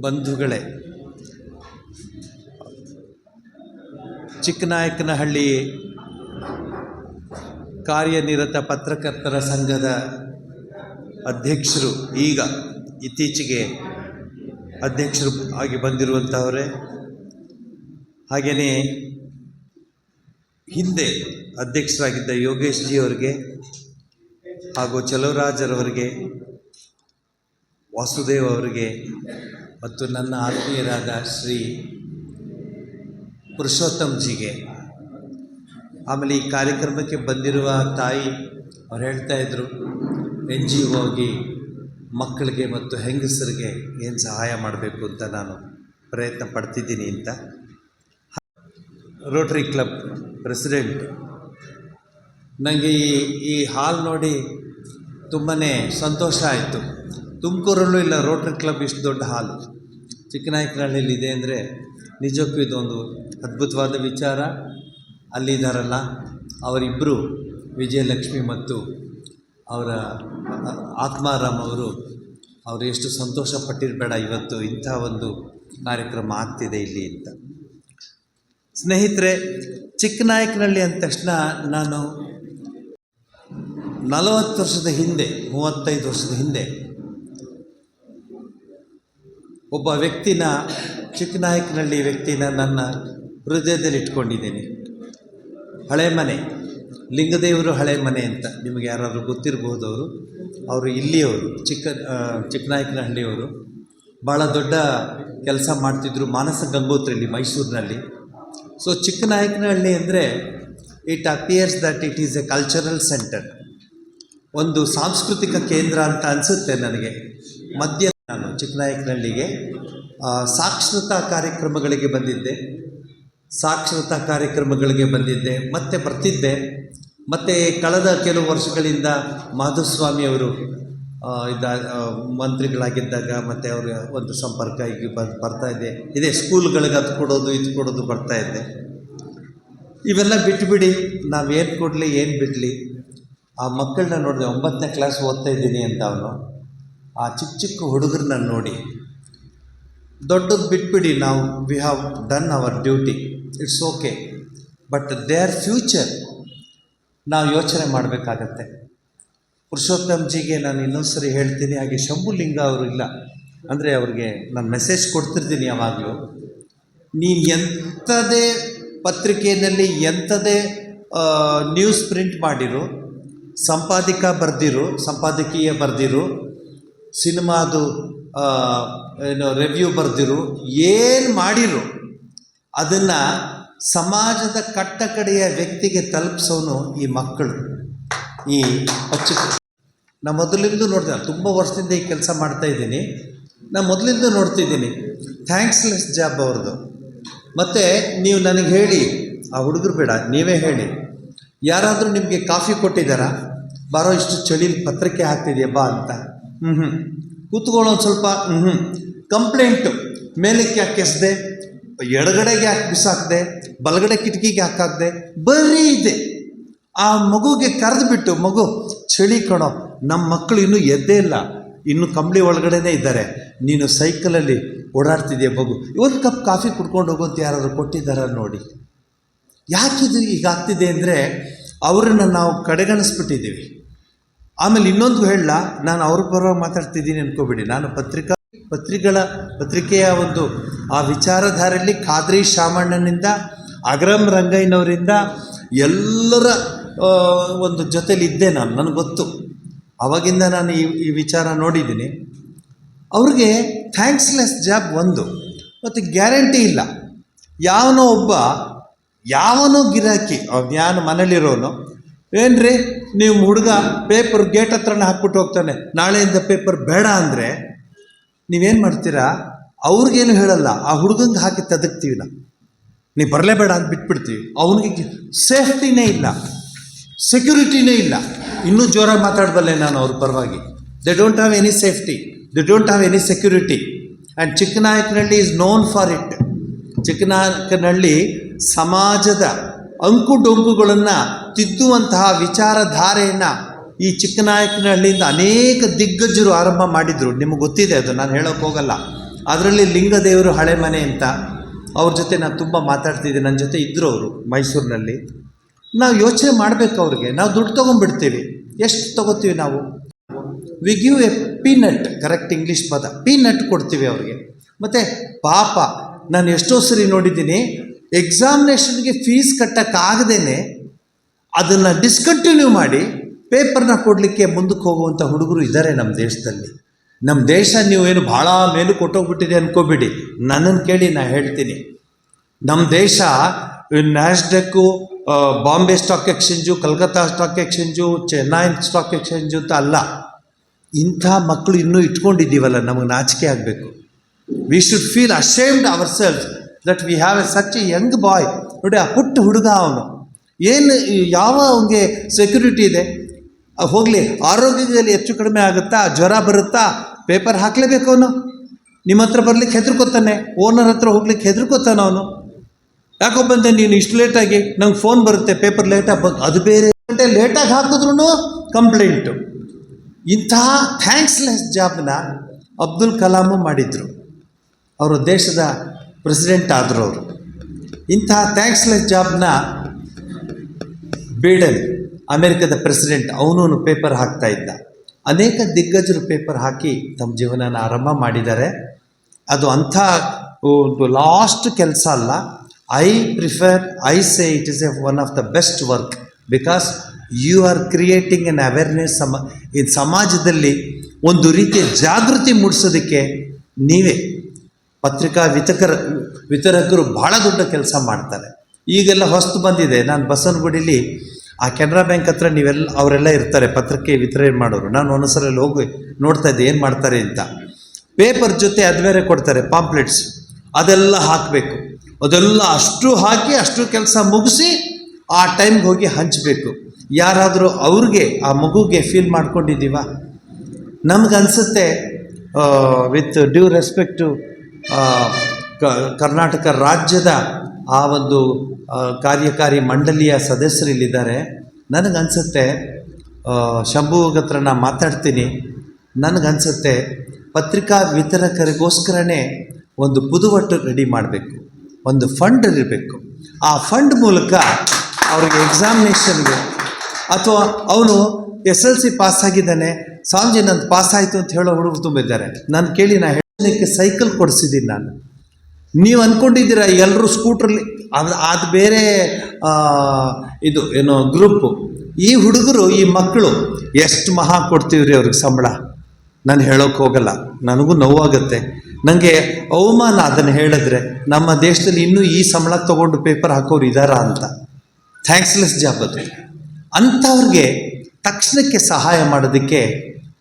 ಬಂಧುಗಳೇ, ಚಿಕ್ಕನಾಯಕನಹಳ್ಳಿ ಕಾರ್ಯನಿರತ ಪತ್ರಕರ್ತರ ಸಂಘದ ಅಧ್ಯಕ್ಷರು, ಈಗ ಇತ್ತೀಚೆಗೆ ಅಧ್ಯಕ್ಷರು ಆಗಿ ಬಂದಿರುವಂಥವರೇ, ಹಾಗೆಯೇ ಹಿಂದೆ ಅಧ್ಯಕ್ಷರಾಗಿದ್ದ ಯೋಗೇಶ್ ಜಿ ಅವರಿಗೆ ಹಾಗೂ ಚಲುವರಾಜರವರಿಗೆ, ವಾಸುದೇವ್ ಅವರಿಗೆ ಮತ್ತು ನನ್ನ ಆತ್ಮೀಯರಾದ ಶ್ರೀ ಪುರುಷೋತ್ತಮ್ ಜಿಗೆ, ಆಮೇಲೆ ಈ ಕಾರ್ಯಕ್ರಮಕ್ಕೆ ಬಂದಿರುವ ತಾಯಿ ಅವ್ರು ಹೇಳ್ತಾಯಿದ್ರು NGOಗೆ ಮಕ್ಕಳಿಗೆ ಮತ್ತು ಹೆಂಗಸರಿಗೆ ಏನು ಸಹಾಯ ಮಾಡಬೇಕು ಅಂತ ನಾನು ಪ್ರಯತ್ನ ಪಡ್ತಿದ್ದೀನಿ ಅಂತ. ರೋಟರಿ ಕ್ಲಬ್ ಪ್ರೆಸಿಡೆಂಟ್, ನನಗೆ ಈ ಹಾಲ್ ನೋಡಿ ತುಂಬಾ ಸಂತೋಷ ಆಯಿತು. ತುಮಕೂರಲ್ಲೂ ಇಲ್ಲ ರೋಟರಿ ಕ್ಲಬ್ ಇಷ್ಟು ದೊಡ್ಡ ಹಾಲು, ಚಿಕ್ಕನಾಯಕನಹಳ್ಳಿಯಲ್ಲಿ ಇದೆ ಅಂದರೆ ನಿಜಕ್ಕೂ ಇದೊಂದು ಅದ್ಭುತವಾದ ವಿಚಾರ. ಅಲ್ಲಿದ್ದಾರಲ್ಲ ಅವರಿಬ್ಬರು, ವಿಜಯಲಕ್ಷ್ಮಿ ಮತ್ತು ಅವರ ಆತ್ಮಾರಾಮ್ ಅವರು ಎಷ್ಟು ಸಂತೋಷ ಪಟ್ಟಿರಬೇಡ ಇವತ್ತು ಇಂಥ ಒಂದು ಕಾರ್ಯಕ್ರಮ ಆಗ್ತಿದೆ ಇಲ್ಲಿ ಅಂತ. ಸ್ನೇಹಿತರೆ, ಚಿಕ್ಕನಾಯಕನಹಳ್ಳಿ ಅಂದ ತಕ್ಷಣ ನಾನು 40 ವರ್ಷದ ಹಿಂದೆ, 35 ವರ್ಷದ ಹಿಂದೆ ಒಬ್ಬ ವ್ಯಕ್ತಿನ, ಚಿಕ್ಕನಾಯಕನಹಳ್ಳಿ ವ್ಯಕ್ತಿನ ನನ್ನ ಹೃದಯದಲ್ಲಿ ಇಟ್ಕೊಂಡಿದ್ದೀನಿ. ಹಳೆ ಮನೆ, ಲಿಂಗದೇವರು ಹಳೆ ಮನೆ ಅಂತ ನಿಮಗೆ ಯಾರಾದರೂ ಗೊತ್ತಿರಬಹುದು. ಅವರು ಇಲ್ಲಿಯವರು, ಚಿಕ್ಕನಾಯಕನಹಳ್ಳಿಯವರು. ಭಾಳ ದೊಡ್ಡ ಕೆಲಸ ಮಾಡ್ತಿದ್ರು ಮಾನಸ ಗಂಗೋತ್ರಿಯಲ್ಲಿ, ಮೈಸೂರಿನಲ್ಲಿ. ಸೊ ಚಿಕ್ಕನಾಯಕನಹಳ್ಳಿ ಅಂದರೆ it appears that it is A cultural centre, ಒಂದು ಸಾಂಸ್ಕೃತಿಕ ಕೇಂದ್ರ ಅಂತ ಅನಿಸುತ್ತೆ ನನಗೆ. ನಾನು ಚಿಕ್ಕನಾಯಕನಹಳ್ಳಿಗೆ ಸಾಕ್ಷರತಾ ಕಾರ್ಯಕ್ರಮಗಳಿಗೆ ಬಂದಿದ್ದೆ, ಮತ್ತೆ ಬರ್ತಿದ್ದೆ. ಮತ್ತು ಕಳೆದ ಕೆಲವು ವರ್ಷಗಳಿಂದ ಮಾಧುಸ್ವಾಮಿಯವರು ಮಂತ್ರಿಗಳಾಗಿದ್ದಾಗ ಮತ್ತು ಅವರ ಒಂದು ಸಂಪರ್ಕ ಈಗ ಬರ್ತಾಯಿದ್ದೆ. ಇದೇ ಸ್ಕೂಲ್ಗಳಿಗೆ ಅದು ಕೊಡೋದು ಇದು ಕೊಡೋದು ಬರ್ತಾಯಿದ್ದೆ. ಇವೆಲ್ಲ ಬಿಟ್ಟುಬಿಡಿ, ನಾವೇನು ಕೊಡಲಿ ಏನು ಬಿಡಲಿ, ಆ ಮಕ್ಕಳನ್ನ ನೋಡಿದೆ. 9ನೇ ಕ್ಲಾಸ್ ಓದ್ತಾಯಿದ್ದೀನಿ ಅಂತ ಅವನು. ಆ ಚಿಕ್ಕ ಹುಡುಗರನ್ನ ನೋಡಿ, ದೊಡ್ಡದು ಬಿಟ್ಬಿಡಿ, ನಾವು we have done our duty, it's okay, but their future ನಾವು ಯೋಚನೆ ಮಾಡಬೇಕಾಗತ್ತೆ. ಪುರುಷೋತ್ತಮ್ ಜಿಗೆ ನಾನು ಇನ್ನೊಂದು ಸರಿ ಹೇಳ್ತೀನಿ, ಹಾಗೆ ಶಂಭುಲಿಂಗ ಅವರು ಇಲ್ಲ ಅಂದರೆ ಅವ್ರಿಗೆ ನಾನು ಮೆಸೇಜ್ ಕೊಡ್ತಿರ್ತೀನಿ ಯಾವಾಗಲೂ. ನೀನು ಎಂಥದೇ ಪತ್ರಿಕೆಯಲ್ಲಿ ಎಂಥದೇ ನ್ಯೂಸ್ ಪ್ರಿಂಟ್ ಮಾಡಿರು, ಸಂಪಾದಕೀಯ ಬರೆದಿರು, ಸಿನಿಮಾದು ರಿವ್ಯೂ ಬರೆದಿರು, ಏನು ಮಾಡಿರು ಅದನ್ನು ಸಮಾಜದ ಕಟ್ಟಕಡೆಯ ವ್ಯಕ್ತಿಗೆ ತಲುಪಿಸೋನು ಈ ಮಕ್ಕಳು, ಈ ನಾನು ಮೊದಲಿಂದ ನೋಡ್ತೀನಿ. ತುಂಬ ವರ್ಷದಿಂದ ಈ ಕೆಲಸ ಮಾಡ್ತಾಯಿದ್ದೀನಿ, ನಾನು ಮೊದಲಿಂದ ನೋಡ್ತಿದ್ದೀನಿ. ಥ್ಯಾಂಕ್ಸ್ಲೆಸ್ ಜಾಬ್ ಅವ್ರದ್ದು. ಮತ್ತು ನೀವು ನನಗೆ ಹೇಳಿ, ಆ ಹುಡುಗರು ಬೇಡ, ನೀವೇ ಹೇಳಿ, ಯಾರಾದರೂ ನಿಮಗೆ ಕಾಫಿ ಕೊಟ್ಟಿದ್ದಾರಾ? ಬಾರೋ, ಇಷ್ಟು ಚಳಿಲಿ ಪತ್ರಿಕೆ ಹಾಕ್ತಿದೆಯಾ ಬಾ ಅಂತ. ಕೂತ್ಕೊಳ್ಳೋದು ಸ್ವಲ್ಪ. ಕಂಪ್ಲೇಂಟು, ಮೇಲಕ್ಕೆ ಯಾಕೆ ಎಸ್ದೆ, ಎಡಗಡೆಗೆ ಯಾಕೆ ಬಿಸಾಕ್ದೆ, ಬಲಗಡೆ ಕಿಟಕಿಗೆ ಹಾಕಾಕ್ದೆ, ಬರೀ ಇದೆ. ಆ ಮಗುಗೆ ಕರೆದುಬಿಟ್ಟು, ಮಗು ಚಳಿ ಕಣೋ, ನಮ್ಮ ಮಕ್ಕಳು ಇನ್ನೂ ಎದ್ದೇ ಇಲ್ಲ, ಇನ್ನೂ ಕಂಬಳಿ ಒಳಗಡೆನೇ ಇದ್ದಾರೆ, ನೀನು ಸೈಕಲಲ್ಲಿ ಓಡಾಡ್ತಿದೆಯಾ ಮಗು, ಒಂದು ಕಪ್ ಕಾಫಿ ಕುಡ್ಕೊಂಡು ಹೋಗೋಂತ ಯಾರಾದರೂ ಕೊಟ್ಟಿದ್ದಾರ ನೋಡಿ. ಯಾಕಿದು ಈಗ ಆಗ್ತಿದೆ ಅಂದರೆ ಅವರನ್ನು ನಾವು ಕಡೆಗಣಿಸ್ಬಿಟ್ಟಿದ್ದೀವಿ. ಆಮೇಲೆ ಇನ್ನೊಂದು ಹೇಳಲ್ಲ, ನಾನು ಅವ್ರ ಪರವಾಗಿ ಮಾತಾಡ್ತಿದ್ದೀನಿ ಅನ್ಕೋಬೇಡಿ. ನಾನು ಪತ್ರಿಕೆಯ ಒಂದು ಆ ವಿಚಾರಧಾರೆಯಲ್ಲಿ ಖಾದ್ರಿ ಶಾಮಣ್ಣನಿಂದ, ಅಗ್ರಮ್ ರಂಗಯ್ಯನವರಿಂದ ಎಲ್ಲರ ಒಂದು ಜೊತೆಲಿದ್ದೆ ನಾನು, ನನಗೆ ಗೊತ್ತು. ಆವಾಗಿಂದ ನಾನು ಈ ವಿಚಾರ ನೋಡಿದ್ದೀನಿ. ಅವ್ರಿಗೆ ಥ್ಯಾಂಕ್ಸ್ಲೆಸ್ ಜಾಬ್ ಒಂದು, ಮತ್ತು ಗ್ಯಾರಂಟಿ ಇಲ್ಲ. ಯಾವನೋ ಗಿರಾಕಿ, ಯಾನು ಮನೇಲಿರೋನು ಏನ್ರಿ ನೀವು ಹುಡುಗ ಪೇಪರ್ ಗೇಟ್ ಹತ್ರನೇ ಹಾಕ್ಬಿಟ್ಟು ಹೋಗ್ತಾನೆ, ನಾಳೆಯಿಂದ ಪೇಪರ್ ಬೇಡ ಅಂದರೆ ನೀವೇನು ಮಾಡ್ತೀರಾ? ಅವ್ರಿಗೇನು ಹೇಳಲ್ಲ, ಆ ಹುಡುಗಂಗೆ ಹಾಕಿ ತದಕ್ತೀವಿ ನಾವು. ನೀವು ಬರಲೇಬೇಡ ಅಂತ ಬಿಟ್ಬಿಡ್ತೀವಿ. ಅವನಿಗೆ ಸೇಫ್ಟಿನೇ ಇಲ್ಲ, ಸೆಕ್ಯೂರಿಟಿನೇ ಇಲ್ಲ. ಇನ್ನೂ ಜೋರಾಗಿ ಮಾತಾಡಬಲ್ಲೆ ನಾನು ಅವ್ರ ಪರವಾಗಿ. They don't have any safety, they don't have any security. And Chikkanayakanahalli is known for it. Chikkanayakanahalli ಸಮಾಜದ ಅಂಕು ಡೊಂಕುಗಳನ್ನು ತಿದ್ದುವಂತಹ ವಿಚಾರಧಾರೆಯನ್ನು ಈ ಚಿಕ್ಕನಾಯಕನಹಳ್ಳಿಯಿಂದ ಅನೇಕ ದಿಗ್ಗಜರು ಆರಂಭ ಮಾಡಿದರು. ನಿಮಗೆ ಗೊತ್ತಿದೆ, ಅದು ನಾನು ಹೇಳೋಕ್ಕೆ ಹೋಗಲ್ಲ. ಅದರಲ್ಲಿ ಲಿಂಗದೇವರು ಹಳೆ ಮನೆ ಅಂತ, ಅವ್ರ ಜೊತೆ ನಾನು ತುಂಬ ಮಾತಾಡ್ತಿದ್ದೆ. ನನ್ನ ಜೊತೆ ಇದ್ದರು ಅವರು ಮೈಸೂರಿನಲ್ಲಿ. ನಾವು ಯೋಚನೆ ಮಾಡಬೇಕು, ಅವ್ರಿಗೆ ನಾವು ದುಡ್ಡು ತೊಗೊಂಡ್ಬಿಡ್ತೀವಿ. ಎಷ್ಟು ತೊಗೋತೀವಿ ನಾವು? We give A peanut, correct English ಪದ, ಪೀನಟ್ ಕೊಡ್ತೀವಿ ಅವ್ರಿಗೆ. ಮತ್ತು ಪಾಪ ನಾನು ಎಷ್ಟೋ ಸರಿ ನೋಡಿದ್ದೀನಿ, ಎಕ್ಸಾಮಿನೇಷನ್ಗೆ ಫೀಸ್ ಕಟ್ಟೋಕ್ಕಾಗದೇ ಅದನ್ನು ಡಿಸ್ಕಂಟಿನ್ಯೂ ಮಾಡಿ ಪೇಪರ್ನ ಕೊಡಲಿಕ್ಕೆ ಮುಂದಕ್ಕೆ ಹೋಗುವಂಥ ಹುಡುಗರು ಇದ್ದಾರೆ ನಮ್ಮ ದೇಶದಲ್ಲಿ. ನಮ್ಮ ದೇಶ ನೀವೇನು ಭಾಳ ಮೇಲೂ ಕೊಟ್ಟೋಗ್ಬಿಟ್ಟಿದೆ ಅಂದ್ಕೋಬೇಡಿ. ನನ್ನನ್ನು ಕೇಳಿ ನಾನು ಹೇಳ್ತೀನಿ, ನಮ್ಮ ದೇಶ ನ್ಯಾಸ್ಡಕ್ಕು, Bombay stock exchange, Calcutta stock exchange, Chennai stock exchange ಅಂತ ಅಲ್ಲ. ಇಂಥ ಮಕ್ಕಳು ಇನ್ನೂ ಇಟ್ಕೊಂಡಿದ್ದೀವಲ್ಲ, ನಮಗೆ ನಾಚಿಕೆ ಆಗಬೇಕು. We should feel ashamed our self that we have a such a young boy. ನೋಡಿ, ಆ ಪುಟ್ಟ ಹುಡುಗ ಅವನು, ಏನು ಯಾವ ಅವನಿಗೆ ಸೆಕ್ಯೂರಿಟಿ ಇದೆ? ಹೋಗಲಿ, ಆರೋಗ್ಯದಲ್ಲಿ ಹೆಚ್ಚು ಕಡಿಮೆ ಆಗುತ್ತಾ, ಜ್ವರ ಬರುತ್ತಾ, ಪೇಪರ್ ಹಾಕಲೇಬೇಕು ಅವನು. ನಿಮ್ಮ ಹತ್ರ ಬರ್ಲಿಕ್ಕೆ ಹೆದರ್ಕೋತಾನೆ, ಓನರ್ ಹತ್ರ ಹೋಗ್ಲಿಕ್ಕೆ ಹೆದರ್ಕೋತಾನೆ ಅವನು. ಯಾಕೋ ಬಂದೆ ನೀನು ಇಷ್ಟು ಲೇಟಾಗಿ, ನಂಗೆ ಫೋನ್ ಬರುತ್ತೆ ಪೇಪರ್ ಲೇಟಾಗಿ ಬಂದು, ಅದು ಬೇರೆ ಗಂಟೆ ಲೇಟಾಗಿ ಹಾಕಿದ್ರೂ ಕಂಪ್ಲೇಂಟು. ಇಂಥ ಥ್ಯಾಂಕ್ಸ್ಲೆಸ್ ಜಾಬ್ನ ಅಬ್ದುಲ್ ಕಲಾಮು ಮಾಡಿದರು. ಅವರು ದೇಶದ ಪ್ರೆಸಿಡೆಂಟ್ ಆದರು ಅವರು. ಇಂಥ ಥ್ಯಾಂಕ್ಸ್ಲೆಸ್ ಜಾಬ್ನ ಬೈಡೆನ್, ಅಮೇರಿಕದ ಪ್ರೆಸಿಡೆಂಟ್, ಅವನು ಪೇಪರ್ ಹಾಕ್ತಾ ಇದ್ದ. ಅನೇಕ ದಿಗ್ಗಜರು ಪೇಪರ್ ಹಾಕಿ ತಮ್ಮ ಜೀವನನ ಆರಂಭ ಮಾಡಿದ್ದಾರೆ. ಅದು ಅಂಥ ಒಂದು ಲಾಸ್ಟ್ ಕೆಲಸ ಅಲ್ಲ. I say it is one of the best work, because you are creating an awareness. ಈ ಸಮಾಜದಲ್ಲಿ ಒಂದು ರೀತಿಯ ಜಾಗೃತಿ ಮೂಡಿಸೋದಕ್ಕೆ ನೀವೇ ಪತ್ರಿಕಾ ವಿತರಕರು ಭಾಳ ದೊಡ್ಡ ಕೆಲಸ ಮಾಡ್ತಾರೆ. ಈಗೆಲ್ಲ ಹೊಸ್ತು ಬಂದಿದೆ. ನಾನು ಬಸವನಗುಡಿಲಿ ಆ ಕೆನರಾ ಬ್ಯಾಂಕ್ ಹತ್ರ ಅವರೆಲ್ಲ ಇರ್ತಾರೆ, ಪತ್ರಿಕೆ ವಿತರಣೆ ಮಾಡೋರು. ನಾನು ಒಂದೊಂದ್ಸಲ ಹೋಗಿ ನೋಡ್ತಾ ಇದ್ದೆ ಏನು ಮಾಡ್ತಾರೆ ಅಂತ. ಪೇಪರ್ ಜೊತೆ ಅದು ಬೇರೆ ಕೊಡ್ತಾರೆ, ಪಾಂಪ್ಲೆಟ್ಸ್, ಅದೆಲ್ಲ ಹಾಕಬೇಕು. ಅದೆಲ್ಲ ಅಷ್ಟು ಹಾಕಿ ಅಷ್ಟು ಕೆಲಸ ಮುಗಿಸಿ ಆ ಟೈಮ್ಗೆ ಹೋಗಿ ಹಂಚಬೇಕು. ಯಾರಾದರೂ ಅವ್ರಿಗೆ, ಆ ಮಗುಗೆ ಫೀಲ್ ಮಾಡ್ಕೊಂಡಿದ್ದೀವ? ನಮಗನ್ಸುತ್ತೆ, with due respect to Karnataka ರಾಜ್ಯದ ಆ ಒಂದು ಕಾರ್ಯಕಾರಿ ಮಂಡಳಿಯ ಸದಸ್ಯರು ಇಲ್ಲಿದ್ದಾರೆ. ನನಗನ್ಸುತ್ತೆ, ಶಂಭುಗ ಹತ್ರ ನಾನು ಮಾತಾಡ್ತೀನಿ, ನನಗನ್ಸುತ್ತೆ ಪತ್ರಿಕಾ ವಿತರಕರಿಗೋಸ್ಕರನೇ ಒಂದು ಪುದುವಟ್ಟು ರೆಡಿ ಮಾಡಬೇಕು, ಒಂದು ಫಂಡ್ ಇರಬೇಕು. ಆ ಫಂಡ್ ಮೂಲಕ ಅವ್ರಿಗೆ ಎಕ್ಸಾಮಿನೇಷನ್ಗೆ, ಅಥವಾ ಅವನು SLC ಪಾಸಾಗಿದ್ದಾನೆ, ಸ್ವಾಮೀಜಿ ನಂದು ಪಾಸಾಯಿತು ಅಂತ ಹೇಳೋ ಹುಡುಗರು ತುಂಬ ಇದ್ದಾರೆ. ನಾನು ಕೇಳಿ, ನಾನು ಹೇಳೋದಕ್ಕೆ ಸೈಕಲ್ ಕೊಡಿಸಿದ್ದೀನಿ ನಾನು. ನೀವು ಅಂದ್ಕೊಂಡಿದ್ದೀರಾ ಎಲ್ಲರೂ ಸ್ಕೂಟ್ರಲ್ಲಿ, ಅದು ಬೇರೆ ಇದು ಏನೋ ಗ್ರೂಪು. ಈ ಹುಡುಗರು, ಈ ಮಕ್ಕಳು ಎಷ್ಟು ಮಹಾ ಕೊಡ್ತೀವಿ ರೀ ಅವ್ರಿಗೆ ಸಂಬಳ. ನಾನು ಹೇಳೋಕ್ಕೆ ಹೋಗಲ್ಲ, ನನಗೂ ನೋವಾಗುತ್ತೆ, ನನಗೆ ಅವಮಾನ ಅದನ್ನು ಹೇಳಿದ್ರೆ. ನಮ್ಮ ದೇಶದಲ್ಲಿ ಇನ್ನೂ ಈ ಸಂಬಳ ತೊಗೊಂಡು ಪೇಪರ್ ಹಾಕೋರು ಇದ್ದಾರಾ ಅಂತ. ಥ್ಯಾಂಕ್ಸ್ಲೆಸ್ ಜಾಬ್ ಅದು. ಅಂಥವ್ರಿಗೆ ತಕ್ಷಣಕ್ಕೆ ಸಹಾಯ ಮಾಡೋದಕ್ಕೆ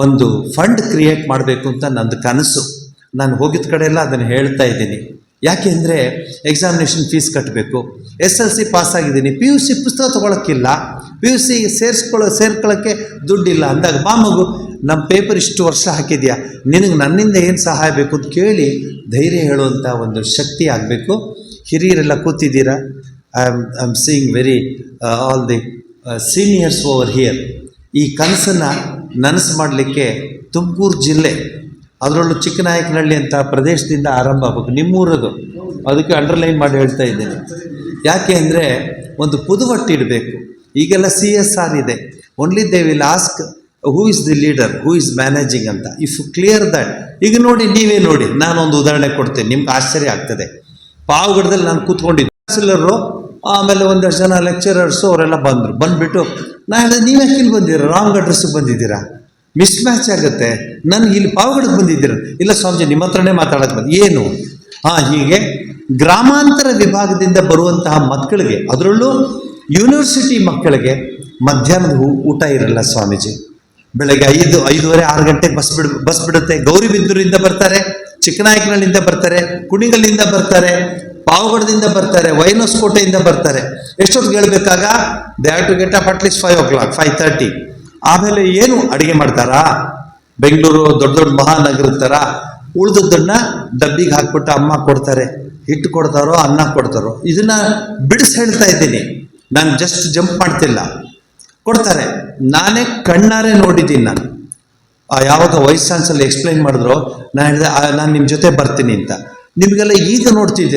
ಒಂದು ಫಂಡ್ ಕ್ರಿಯೇಟ್ ಮಾಡಬೇಕು ಅಂತ ನಂದು ಕನಸು. ನಾನು ಹೋಗಿದ್ದ ಕಡೆ ಎಲ್ಲ ಅದನ್ನು ಹೇಳ್ತಾ ಇದ್ದೀನಿ. ಯಾಕೆ ಅಂದರೆ ಎಕ್ಸಾಮಿನೇಷನ್ ಫೀಸ್ ಕಟ್ಟಬೇಕು, SLC ಪಾಸಾಗಿದ್ದೀನಿ, PUC ಪುಸ್ತಕ ತೊಗೊಳಕ್ಕಿಲ್ಲ, PUC ಸೇರ್ಕೊಳ್ಳೋಕ್ಕೆ ದುಡ್ಡಿಲ್ಲ ಅಂದಾಗ, ಬಾ ಮಗು ನಮ್ಮ ಪೇಪರ್ ಇಷ್ಟು ವರ್ಷ ಹಾಕಿದ್ಯಾ, ನಿನಗೆ ನನ್ನಿಂದ ಏನು ಸಹಾಯ ಬೇಕು ಅಂತ ಕೇಳಿ ಧೈರ್ಯ ಹೇಳುವಂಥ ಒಂದು ಶಕ್ತಿ ಆಗಬೇಕು. ಹಿರಿಯರೆಲ್ಲ ಕೂತಿದ್ದೀರಾ. I am seeing very all the seniors over here. ಈ ಕನಸನ್ನು ನನಸು ಮಾಡಲಿಕ್ಕೆ ತುಮಕೂರು ಜಿಲ್ಲೆ, ಅದರಲ್ಲೂ ಚಿಕ್ಕನಾಯಕನಹಳ್ಳಿ ಅಂತ ಪ್ರದೇಶದಿಂದ ಆರಂಭ ಆಗಬೇಕು. ನಿಮ್ಮೂರದು, ಅದಕ್ಕೆ ಅಂಡರ್ಲೈನ್ ಮಾಡಿ ಹೇಳ್ತಾ ಇದ್ದೇನೆ. ಯಾಕೆ ಅಂದರೆ ಒಂದು ಪುದುವಟ್ಟು ಇಡಬೇಕು. ಈಗೆಲ್ಲ CSR ಇದೆ, only they will ask who is the leader, who is managing ಅಂತ. ಇಫ್ ಕ್ಲಿಯರ್ ದಟ್, ಈಗ ನೋಡಿ, ನೀವೇ ನೋಡಿ, ನಾನೊಂದು ಉದಾಹರಣೆ ಕೊಡ್ತೇನೆ, ನಿಮ್ಗೆ ಆಶ್ಚರ್ಯ ಆಗ್ತದೆ. ಪಾವಗಡದಲ್ಲಿ ನಾನು ಕೂತ್ಕೊಂಡಿದ್ದೆ, ಕೌನ್ಸಿಲರು, ಆಮೇಲೆ ಒಂದಷ್ಟು ಜನ ಲೆಕ್ಚರರ್ಸು ಅವರೆಲ್ಲ ಬಂದುಬಿಟ್ಟು ನಾನು ಹೇಳಿದೆ, ನೀವು ಯಾಕೆ ಇಲ್ಲಿ ಬಂದಿದ್ದೀರಾ, ರಾಂಗ್ ಅಡ್ರೆಸ್ಸಿಗೆ ಬಂದಿದ್ದೀರಾ, ಮಿಸ್ ಮ್ಯಾಚ್ ಆಗುತ್ತೆ, ನನಗೆ ಇಲ್ಲಿ ಪಾವಗಡಕ್ಕೆ ಬಂದಿದ್ದೀರ. ಇಲ್ಲ ಸ್ವಾಮೀಜಿ, ನಿಮ್ಮ ಹತ್ರನೇ ಮಾತಾಡೋಕ್ಕೆ ಬಂದು. ಏನು? ಹೀಗೆ ಗ್ರಾಮಾಂತರ ವಿಭಾಗದಿಂದ ಬರುವಂತಹ ಮಕ್ಕಳಿಗೆ, ಅದರಲ್ಲೂ ಯೂನಿವರ್ಸಿಟಿ ಮಕ್ಕಳಿಗೆ ಮಧ್ಯಾಹ್ನದ ಊಟ ಇರಲ್ಲ ಸ್ವಾಮೀಜಿ. ಬೆಳಗ್ಗೆ 5:30 6 ಗಂಟೆಗೆ ಬಸ್ ಬಿಡುತ್ತೆ. ಗೌರಿಬಿದೂರಿಂದ ಬರ್ತಾರೆ, ಚಿಕ್ಕನಾಯಕನಹಳ್ಳಿಯಿಂದ ಬರ್ತಾರೆ, ಕುಣಿಗಲ್ಲಿಂದ ಬರ್ತಾರೆ, ಪಾವಗಡದಿಂದ ಬರ್ತಾರೆ, ವೈನಸ್ಕೋಟೆಯಿಂದ ಬರ್ತಾರೆ. ಎಷ್ಟೊತ್ತಿಗೆ ಹೇಳ್ಬೇಕಾಗ they have to get up at least 5 o'clock 5:30. ಆಮೇಲೆ ಏನು ಅಡುಗೆ ಮಾಡ್ತಾರಾ? ಬೆಂಗಳೂರು ದೊಡ್ಡ ದೊಡ್ಡ ಮಹಾನಗರದ ಥರ ಉಳಿದದ್ದನ್ನ ಡಬ್ಬಿಗೆ ಹಾಕ್ಬಿಟ್ಟು ಅಮ್ಮ ಕೊಡ್ತಾರೆ. ಹಿಟ್ಟು ಕೊಡ್ತಾರೋ, ಅನ್ನ ಕೊಡ್ತಾರೋ, ಇದನ್ನ ಬಿಡಿಸಿ ಹೇಳ್ತಾ ಇದ್ದೀನಿ, ನಾನು ಜಸ್ಟ್ ಜಂಪ್ ಮಾಡ್ತಿಲ್ಲ. ಕೊಡ್ತಾರೆ. ನಾನೇ ಕಣ್ಣಾರೆ ನೋಡಿದ್ದೀನಿ. ನಾನು ಯಾವಾಗ ವೈಸ್ ಚಾನ್ಸಲರ್ ಎಕ್ಸ್ಪ್ಲೈನ್ ಮಾಡಿದ್ರು, ನಾನು ಹೇಳಿದೆ ನಾನು ನಿಮ್ಮ ಜೊತೆ ಬರ್ತೀನಿ ಅಂತ. ನಿಮಗೆಲ್ಲ ಈಗ ನೋಡ್ತಿದ್ದೀರ.